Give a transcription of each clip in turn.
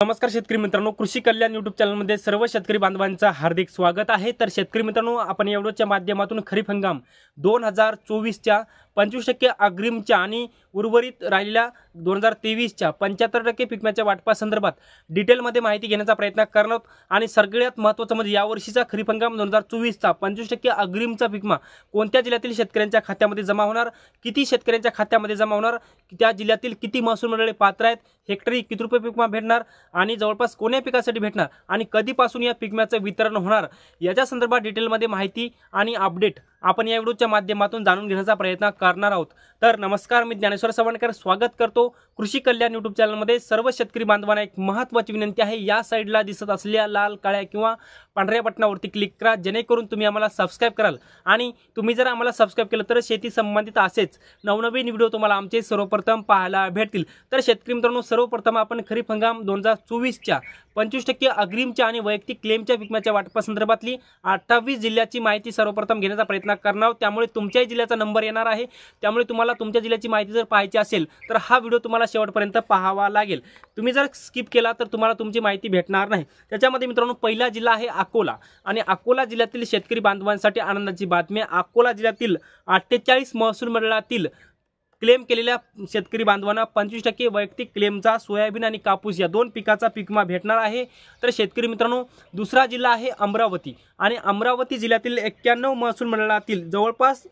नमस्कार शेतकरी मित्रांनो, कृषी कल्याण यूट्यूब चॅनलमध्ये सर्व शेतकरी बांधवांचं हार्दिक स्वागत आहे। तर शेतकरी मित्रांनो, आपण या व्हिडिओच्या माध्यमातून खरीप हंगाम 2024च्या 25% अग्रिमच्या आणि उर्वरित राहिलेल्या 2023च्या 75% पीक विम्याच्या वाटपासंदर्भात डिटेलमध्ये माहिती घेण्याचा प्रयत्न करणार आहोत। आणि सगळ्यात महत्त्वाचं म्हणजे यावर्षीचा खरीप हंगाम 2024चा 25% अग्रिमचा पीक विमा कोणत्या जिल्ह्यातील शेतकऱ्यांच्या खात्यामध्ये जमा होणार, किती शेतकऱ्यांच्या खात्यामध्ये जमा होणार, त्या जिल्ह्यातील किती महसूल मंडळे पात्र आहेत, हेक्टरी किती रुपये पीक विमा भेटणार आणि जवळपास कोण्या पिकासाठी भेटणार आणि कधीपासून या पीक विम्याचं वितरण होणार, याच्या संदर्भात डिटेलमध्ये माहिती आणि अपडेट आपण या व्हिडिओच्या माध्यमातून जाणून घेण्याचा प्रयत्न करणार आहोत। तर नमस्कार, मी ज्ञानेश्वर सवणकर स्वागत करतो कृषी कल्याण यूट्यूब चॅनलमध्ये। सर्व शेतकरी बांधवांना एक महत्त्वाची विनंती आहे, या साईडला दिसत असलेल्या लाल काळ्या किंवा पांढऱ्या बटनावरती क्लिक करा, जेणेकरून तुम्ही आम्हाला सबस्क्राइब कराल। आणि तुम्ही जर आम्हाला सबस्क्राइब केलं तर शेती संबंधित असेच नवनवीन व्हिडिओ तुम्हाला आमचे सर्वप्रथम पाहायला भेटतील। तर शेतकरी मित्रांनो, सर्वप्रथम आपण खरीप हंगाम 2024च्या 25% अग्रिमच्या आणि वैयक्तिक क्लेमच्या पीक विम्याच्या वाटपासंदर्भातली 28 जिल्ह्याची माहिती सर्वप्रथम घेण्याचा प्रयत्न करणार आहोत। त्यामुळे तुमच्याही जिल्ह्याचा नंबर येणार आहे, त्यामुळे तुम्हाला तुमच्या जिल्ह्याची माहिती जर पाहायची असेल तर हा व्हिडिओ तुम्हाला शेवटपर्यंत पाहावा लागेल। तुम्ही जर स्किप केला तर तुम्हाला तुमची माहिती भेटणार नाही। त्याच्यामध्ये मित्रांनो, पहिला जिल्हा आहे अकोला आणि अकोला जिल्ह्यातील शेतकरी बांधवांसाठी आनंदाची बातमी आहे। अकोला जिल्ह्यातील 48 महसूल मंडळातील क्लेम केलेल्या शेतकरी बांधवांना 25% वैयक्तिक क्लेमचा सोयाबीन आणि कापूस या दोन पिकाचा पीक विमा भेटणार आहे। तर शेतकरी मित्रांनो, दुसरा जिल्हा आहे अमरावती आणि अमरावती जिल्ह्यातील 91 महसूल मंडळातील जवळपास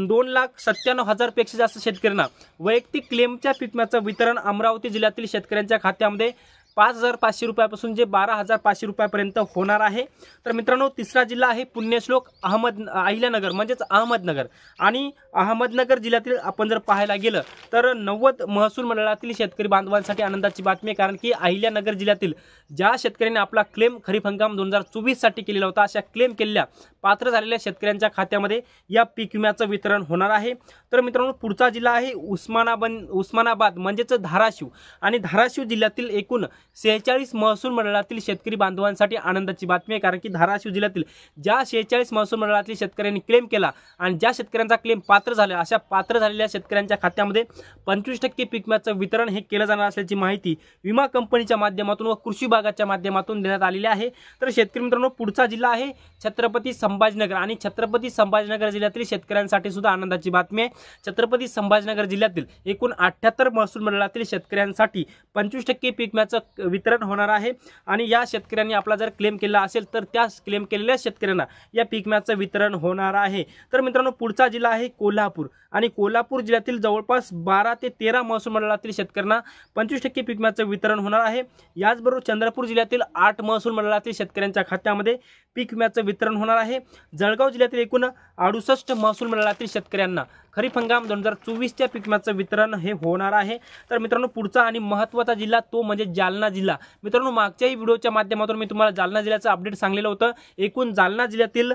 2,97,000 पेक्षा जास्त शेतकऱ्यांना वैयक्तिक क्लेमच्या पीक विम्याचं वितरण अमरावती जिल्ह्यातील शेतकऱ्यांच्या खात्यामध्ये 5,500 रुपयापासून जे 12,500 रुपयापर्यंत होणार आहे। तर मित्रांनो, तिसरा जिल्हा आहे पुण्यश्लोक अहिल्यानगर म्हणजेच अहमदनगर आणि अहमदनगर जिल्ह्यातील आपण जर पाहायला गेलं तर 90 महसूल मंडळातील शेतकरी बांधवांसाठी आनंदाची बातमी आहे, कारण की अहिल्यानगर जिल्ह्यातील ज्या शेतकऱ्यांनी आपला क्लेम खरीप हंगाम 2024 साठी केलेला होता, अशा क्लेम केलेल्या पात्र झालेल्या शेतकऱ्यांच्या खात्यामध्ये या पीक विम्याचं वितरण होणार आहे। तर मित्रांनो, पुढचा जिल्हा आहे उस्मानाबाद म्हणजेच धाराशिव आणि धाराशिव जिल्ह्यातील एकूण 46 महसूल मंडळातील शेतकरी बांधवांसाठी आनंदाची बातमी आहे, कारण की धाराशिव जिल्ह्यातील ज्या 46 महसूल मंडळातील शेतकऱ्यांनी क्लेम केला आणि ज्या शेतकऱ्यांचा क्लेम पात्र झाला, अशा पात्र झालेल्या शेतकऱ्यांच्या खात्यामध्ये 25% पीक विम्याचं वितरण हे केलं जाणार असल्याची माहिती विमा कंपनीच्या माध्यमातून व कृषी विभागाच्या माध्यमातून देण्यात आलेली आहे। तर शेतकरी मित्रांनो, पुढचा जिल्हा आहे छत्रपती संभाजीनगर आणि छत्रपती संभाजीनगर जिल्ह्यातील शेतकऱ्यांसाठी सुद्धा आनंदाची बातमी आहे। छत्रपती संभाजीनगर जिल्ह्यातील एकूण 78 महसूल मंडळातील शेतकऱ्यांसाठी 25% पीक विम्याचं वितरण होणार आहे आणि या शेतकऱ्यांनी आपला जर क्लेम केला असेल तर त्या क्लेम केलेल्या शेतकऱ्यांना या पीक विम्याचं वितरण होणार आहे। तर मित्रांनो, पुढचा जिल्हा आहे कोल्हापूर आणि कोल्हापूर जिल्ह्यातील जवळपास 12 ते 13 महसूल मंडळातील शेतकऱ्यांना 25% पीक विम्याचं वितरण होणार आहे। याचबरोबर चंद्रपूर जिल्ह्यातील 8 महसूल मंडळातील शेतकऱ्यांच्या खात्यामध्ये पीक विम्याचं वितरण होणार आहे। जळगाव जिल्ह्यातील एकूण 68 महसूल मंडळातील शेतकऱ्यांना खरीप हंगाम 2024च्या पीक विम्याचं वितरण हे होणार आहे। तर मित्रांनो, पुढचा आणि महत्त्वाचा जिल्हा तो म्हणजे जालना जिल्हा। मित्रांनो, मागच्याही व्हिडिओच्या माध्यमातून मी तुम्हाला जालना जिल्ह्याचं अपडेट सांगलेलं होतं। एकूण जालना जिल्ह्यातील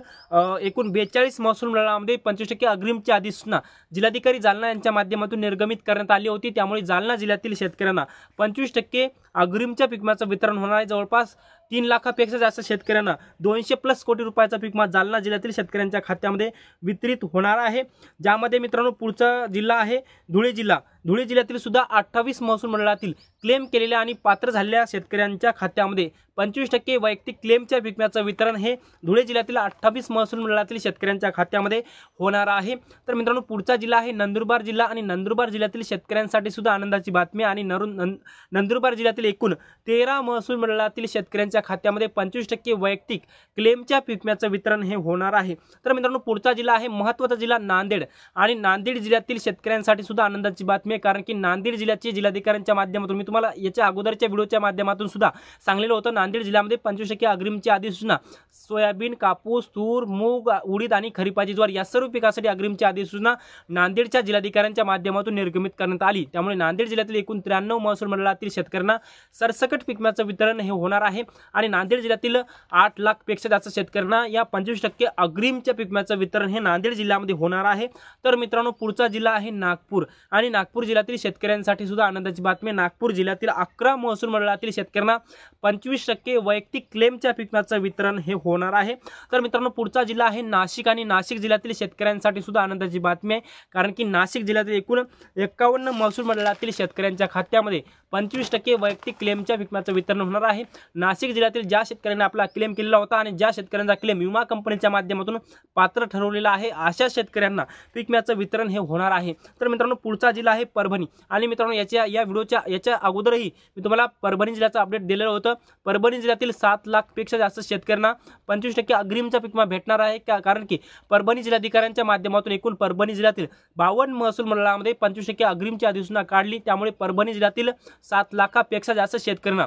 एकूण 42 महसूल मंडळामध्ये 25% अग्रिमची अधिसूचना जिल्हाधिकारी जालना यांच्या माध्यमातून निर्गमित करण्यात आली होती। त्यामुळे जालना जिल्ह्यातील शेतकऱ्यांना 25% अग्रिमच्या पीक विम्याचं वितरण होणार आहे। जवळपास 3 लाखापेक्षा जास्त शेतकऱ्यांना 200+ कोटी रुपयाचा पीक विमा जालना जिल्ह्यातील शेतकऱ्यांच्या खात्यामध्ये वितरित होणार आहे। ज्यामध्ये मित्रांनो, पुढचा जिल्हा आहे धुळे जिल्हा। धुळे जिल्ह्यातील सुद्धा 28 महसूल मंडळातील क्लेम केलेल्या आणि पात्र झालेल्या शेतकऱ्यांच्या खात्यामध्ये 25% वैयक्तिक क्लेमच्या पीक विम्याचं वितरण हे धुळे जिल्ह्यातील 28 महसूल मंडळातील शेतकऱ्यांच्या खात्यामध्ये होणार आहे। तर मित्रांनो, पुढचा जिल्हा आहे नंदुरबार जिल्हा आणि नंदुरबार जिल्ह्यातील शेतकऱ्यांसाठी सुद्धा आनंदाची बातमी आहे आणि नंदुरबार जिल्ह्यातील एकूण 13 महसूल मंडळातील शेतकऱ्यांच्या खात्यामध्ये 25% वैयक्तिक क्लेमच्या पीक विम्याचं वितरण हे होणार आहे। तर मित्रांनो, पुढचा जिल्हा आहे महत्त्वाचा जिल्हा नांदेड आणि नांदेड जिल्ह्यातील शेतकऱ्यांसाठी सुद्धा आनंदाची बातमी आहे, कारण की नांदेड जिल्ह्याचे जिल्हाधिकाऱ्यांच्या माध्यमातून मी तुम्हाला याच्या अगोदरच्या व्हिडिओच्या माध्यमातून सुद्धा सांगलेलं होतं। नांदेड जिल्ह्यामध्ये 25% अग्रिमची अधिसूचना सोयाबीन, कापूस, तूर, मूग, उडीद आणि खरीपाची ज्वार या सर्व पिकासाठी अग्रिमची अधिसूचना नांदेडच्या जिल्हाधिकाऱ्यांच्या माध्यमातून निर्गमित करण्यात आली। त्यामुळे नांदेड जिल्ह्यातील एकूण 93 महसूल मंडळातील शेतकऱ्यांना सरसकट पीक विम्याचं वितरण हे होणार आहे आणि नांदेड जिल्ह्यातील 8 लाख पेक्षा जास्त शेतकऱ्यांना या 25% अग्रिमच्या पीक विम्याचं वितरण हे नांदेड जिल्ह्यामध्ये होणार आहे। तर मित्रांनो, पुढचा जिल्हा आहे नागपूर आणि नागपूर जिल्ह्यातील शेतकऱ्यांसाठी सुद्धा आनंदाची बातमी. नागपूर जिल्ह्यातील 11 महसूल मंडळातील शेतकऱ्यांना 25% वैयक्तिक क्लेमच्या पीक विम्याचं वितरण हे होणार आहे. तर मित्रांनो पुढचा जिल्हा आहे नाशिक आणि नाशिक जिल्ह्यातील शेतकऱ्यांसाठी सुद्धा आनंदाची बातमी आहे, कारण की नाशिक जिल्ह्यातील एकूण 51 महसूल मंडळातील शेतकऱ्यांच्या खात्यामध्ये 25% वैयक्तिक क्लेमच्या पीक विम्याचं वितरण होणार आहे. नाशिक जिल्ह्यातील ज्या शेतकऱ्यांनी आपला क्लेम केलेला होता आणि ज्या शेतकऱ्यांचा क्लेम विमा कंपनीच्या माध्यमातून पात्र ठरवलेला आहे अशा शेतकऱ्यांना पीक विम्याचं वितरण हे होणार आहे. तर मित्रांनो पुढचा जिल्हा आहे परभणी. आणि मित्रांनो या व्हिडिओच्या अगोदरही मी तुम्हाला परभणी जिल्ह्याचं अपडेट दिलेलं होतं. परभणी जिल्ह्यातील 7 लाखपेक्षा जास्त शेतकऱ्यांना 25% अग्रिमचा पीक विमा भेटणार आहे, कारण की परभणी जिल्हाधिकाऱ्यांच्या माध्यमातून एकूण परभणी जिल्ह्यातील 52 महसूल मंडळामध्ये 25% अग्रिमची अधिसूचना काढली. त्यामुळे परभणी जिल्ह्यातील 7 लाखापेक्षा जास्त शेतकऱ्यांना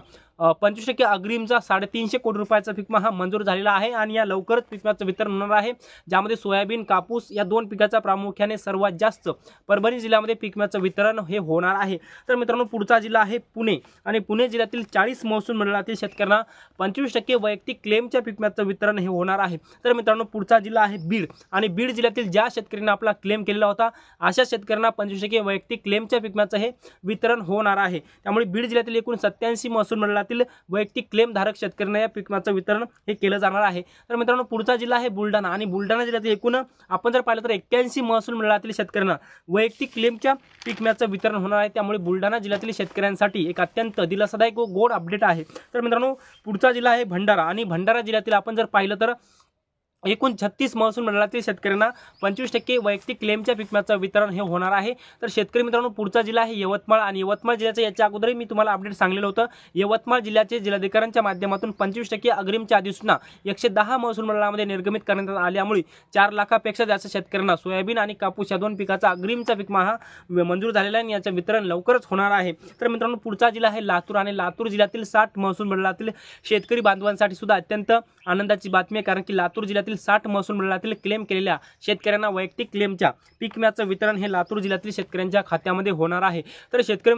25% अग्रिमचा 350 कोटी रुपयाचा पीक विमा हा मंजूर झालेला आहे आणि या लवकरच पीक विम्याचं वितरण होणार आहे, ज्यामध्ये सोयाबीन, कापूस या 2 पिकाचा प्रामुख्याने सर्वात जास्त परभणी जिल्ह्यामध्ये पीक विम्याचं वितरण हे होणार आहे. तर मित्रांनो पुढचा जिल्हा आहे पुणे आणि पुणे जिल्ह्यातील 40 महसूल मंडळातील शेतकऱ्यांना 25% वैयक्तिक क्लेमच्या पीक विम्याचं वितरण हे होणार आहे. तर मित्रांनो पुढचा जिल्हा आहे बीड आणि बीड जिल्ह्यातील ज्या शेतकऱ्यांना आपला क्लेम केलेला होता अशा शेतकऱ्यांना 25% वैयक्तिक क्लेमच्या पीक विम्याचं हे वितरण होणार आहे. त्यामुळे बीड जिल्ह्यातील एकूण 87 महसूल मंडळातील वैयक्तिक क्लेम धारक शेतकऱ्यांना या पीक विम्याचं वितरण हे केलं जाणार आहे. तर मित्रांनो पुढचा जिल्हा आहे बुलढाणा आणि बुलढाणा जिल्ह्यातील एकूण आपण जर पाहिलं तर 81 महसूल मंडळातील शेतकऱ्यांना वैयक्तिक क्लेमच्या पीक विम्याचं वितरण होणार आहे. त्यामुळे बुलढाणा जिल्ह्यातील शेतकऱ्यांसाठी एक अत्यंत दिलासादायक व गोड अपडेट आहे. तर मित्रांनो पुढचा जिल्हा आहे भंडारा आणि भंडारा जिल्ह्यातील आपण जर पाहिलं तर एकूण 36 महसूल मंडळातील शेतकऱ्यांना 25% वैयक्तिक क्लेमच्या पीक विम्याचं वितरण हे होणार आहे. तर शेतकरी मित्रांनो पुढचा जिल्हा आहे यवतमाळ आणि यवतमाळ जिल्ह्याचं याच्या अगोदरही मी तुम्हाला अपडेट सांगितलं होतं. यवतमाळ जिल्ह्याचे जिल्हाधिकाऱ्यांच्या माध्यमातून 25% अग्रिमच्या अधिसूचना 110 महसूल मंडळामध्ये निर्गमित करण्यात आल्यामुळे 4 लाखापेक्षा जास्त शेतकऱ्यांना सोयाबीन आणि कापूस या 2 पिकाचा अग्रिमचा पीक विमा हा मंजूर झालेला आहे आणि याचं वितरण लवकरच होणार आहे. तर मित्रांनो पुढचा जिल्हा आहे लातूर आणि लातूर जिल्ह्यातील 60 महसूल मंडळातील शेतकरी बांधवांसाठी सुद्धा अत्यंत आनंदाची बातमी आहे, कारण की लातूर जिल्ह्यातील 60 महसूल मंडळातील क्लेम केलेल्या शेतकऱ्यांना वैयक्तिक क्लेमच्या पीक विम्याचं वितरण हे लातूर जिल्ह्यातील शेतकऱ्यांच्या खात्यामध्ये होणार आहे. तर शेतकरी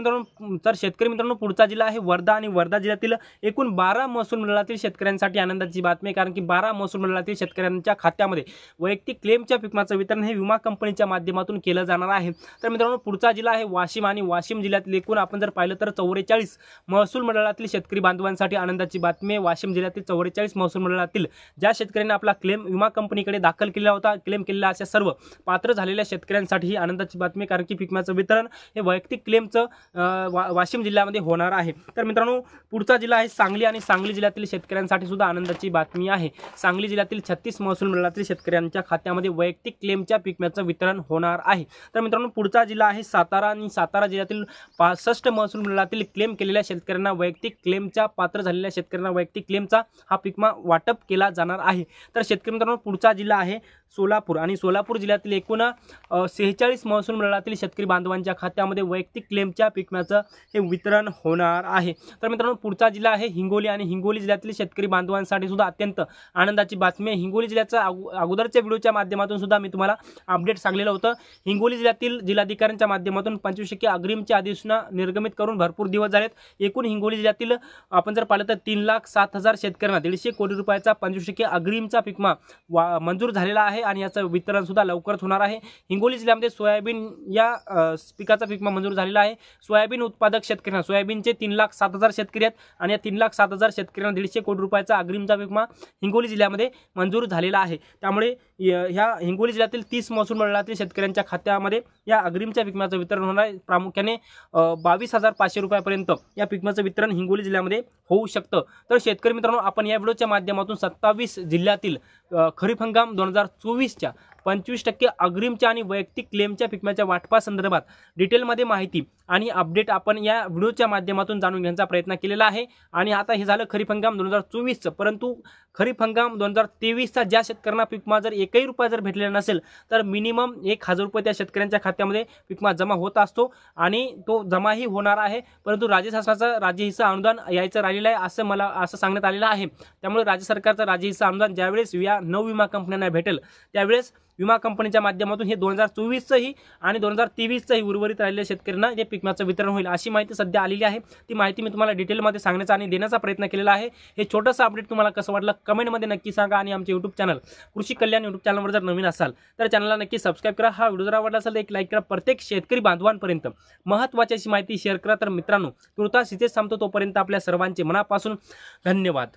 मित्रांनो पुढचा जिल्हा आहे वर्धा आणि वर्धा जिल्ह्यातील एकूण 12 महसूल मंडळातील शेतकऱ्यांसाठी आनंदाची बातमी आहे, कारण की 12 महसूल मंडळातील शेतकऱ्यांच्या खात्यामध्ये वैयक्तिक क्लेमच्या पीक विम्याचं वितरण हे विमा कंपनीच्या माध्यमातून केलं जाणार आहे. तर मित्रांनो पुढचा जिल्हा आहे वाशिम आणि वाशिम जिल्ह्यातील एकूण आपण जर पाहिलं तर 44 महसूल मंडळातील शेतकरी बांधवांसाठी आनंदाची बातमी आहे. वाशिम जिल्ह्यातील 44 महसूल मंडळातील ज्या शेतकऱ्यांनी आपला क्लेम विमा कंपनीकडे दाखल केलेला होता, क्लेम केलेला अशा सर्व पात्र झालेल्या शेतकऱ्यांसाठी ही आनंदाची बातमी, कारण की पीक विम्याचं वितरण हे वैयक्तिक क्लेमचं वाशिम जिल्ह्यामध्ये होणार आहे. तर मित्रांनो पुढचा जिल्हा आहे सांगली आणि सांगली जिल्ह्यातील शेतकऱ्यांसाठी सुद्धा आनंदाची बातमी आहे. सांगली जिल्ह्यातील 36 महसूल मंडळातील शेतकऱ्यांच्या खात्यामध्ये वैयक्तिक क्लेमच्या पीक विम्याचं वितरण होणार आहे. तर मित्रांनो पुढचा जिल्हा आहे सातारा आणि सातारा जिल्ह्यातील 65 महसूल मंडळातील क्लेम केलेल्या शेतकऱ्यांना वैयक्तिक क्लेमच्या पात्र झालेल्या शेतकऱ्यांना वैयक्तिक क्लेमचा हा पीक विमा वाटप केला जाणार आहे. तर शेतकरी मित्रांनो पुढचा जिल्हा आहे सोलापूर आणि सोलापूर जिल्ह्यातील एकूण 46 महसूल मंडळातील शेतकरी बांधवांच्या खात्यामध्ये वैयक्तिक क्लेमच्या पीक विम्याचं हे वितरण होणार आहे. तर मित्रांनो पुढचा जिल्हा आहे हिंगोली आणि हिंगोली जिल्ह्यातील शेतकरी बांधवांसाठी सुद्धा अत्यंत आनंदाची बातमी आहे. हिंगोली जिल्ह्याचा अगोदरच्या व्हिडिओच्या माध्यमातून सुद्धा मी तुम्हाला अपडेट सांगितलं होतं. हिंगोली जिल्ह्यातील जिल्हाधिकाऱ्यांच्या माध्यमातून 25% अग्रिमची अधिसूचना निर्गमित करून भरपूर दिवस झालेत. एकूण हिंगोली जिल्ह्यातील आपण जर पाहिलं तर 3,07,000 शेतकऱ्यांना 150 कोटी रुपयाचा 25% अग्रिमचा पीक विमा मंजूर झालेला आहे आणि याचं वितरण सुद्धा लवकरच होणार आहे. हिंगोली जिल्ह्यामध्ये सोयाबीन या पिकाचा पीक विमा मंजूर झालेला आहे. सोयाबीन उत्पादक शेतकऱ्यांना सोयाबीनचे 3,07,000 शेतकरी आहेत आणि या 3,07,000 शेतकऱ्यांना 150 कोटी रुपयाचा अग्रिमचा पीक विमा हिंगोली जिल्ह्यामध्ये मंजूर झालेला आहे. त्यामुळे ह्या हिंगोली जिल्ह्यातील 30 महसूल मंडळातील शेतकऱ्यांच्या खात्यामध्ये या अग्रिमच्या पीक विम्याचं वितरण होणार आहे. प्रामुख्याने 22,500 रुपयापर्यंत या पीक विम्याचं वितरण हिंगोली जिल्ह्यामध्ये होऊ शकतं. तर शेतकरी मित्रांनो आपण या व्हिडिओच्या माध्यमातून 27 जिल्ह्यातील खरीप हंगाम 2024च्या 25% अग्रिमच्या आणि वैयक्तिक क्लेमच्या पीक विम्याच्या वाटपासंदर्भात डिटेलमध्ये माहिती आणि अपडेट आपण या व्हिडिओच्या माध्यमातून जाणून घेण्याचा प्रयत्न केलेला आहे. आणि आता हे झालं खरीप हंगाम 2024चं, परंतु खरीप हंगाम 2023चा ज्या शेतकऱ्यांना पीक विमा जर एकही रुपया जर भेटलेला नसेल तर मिनिमम 1,000 रुपये त्या शेतकऱ्यांच्या खात्यामध्ये पीक विमा जमा होत असतो आणि तो जमाही होणार आहे. परंतु राज्य शासनाचं राज्य हिस्सा अनुदान यायचं राहिलेलं आहे असं सांगण्यात आलेलं आहे. त्यामुळे राज्य सरकारचं राज्य हिस्सा अनुदान ज्यावेळेस या 9 विमा कंपन्यांना भेटेल त्यावेळेस विमा कंपनीच्या माध्यमातून हे 2024चंही आणि 2023चंही उर्वरित राहिलेल्या शेतकऱ्यांना हे पीक विम्याचं वितरण होईल अशी माहिती सध्या आलेली आहे। ती माहिती मी तुम्हाला डिटेलमध्ये सांगण्याचा आणि देण्याचा प्रयत्न केलेला आहे। हे छोटंसं अपडेट तुम्हाला कसं वाटलं कमेंटमध्ये नक्की सांगा आणि आमचे YouTube चॅनल कृषी कल्याण YouTube चॅनलवर जर नवीन असाल तर चॅनलला नक्की सबस्क्राइब करा। हा व्हिडिओ जर आवडला असेल तर एक लाईक करा। प्रत्येक शेतकरी बांधवांपर्यंत महत्त्वाची अशी माहिती शेअर करा। तर मित्रांनो तुर्तास इथेच थांबतो, तोपर्यंत आपल्या सर्वांचे मनापासून धन्यवाद।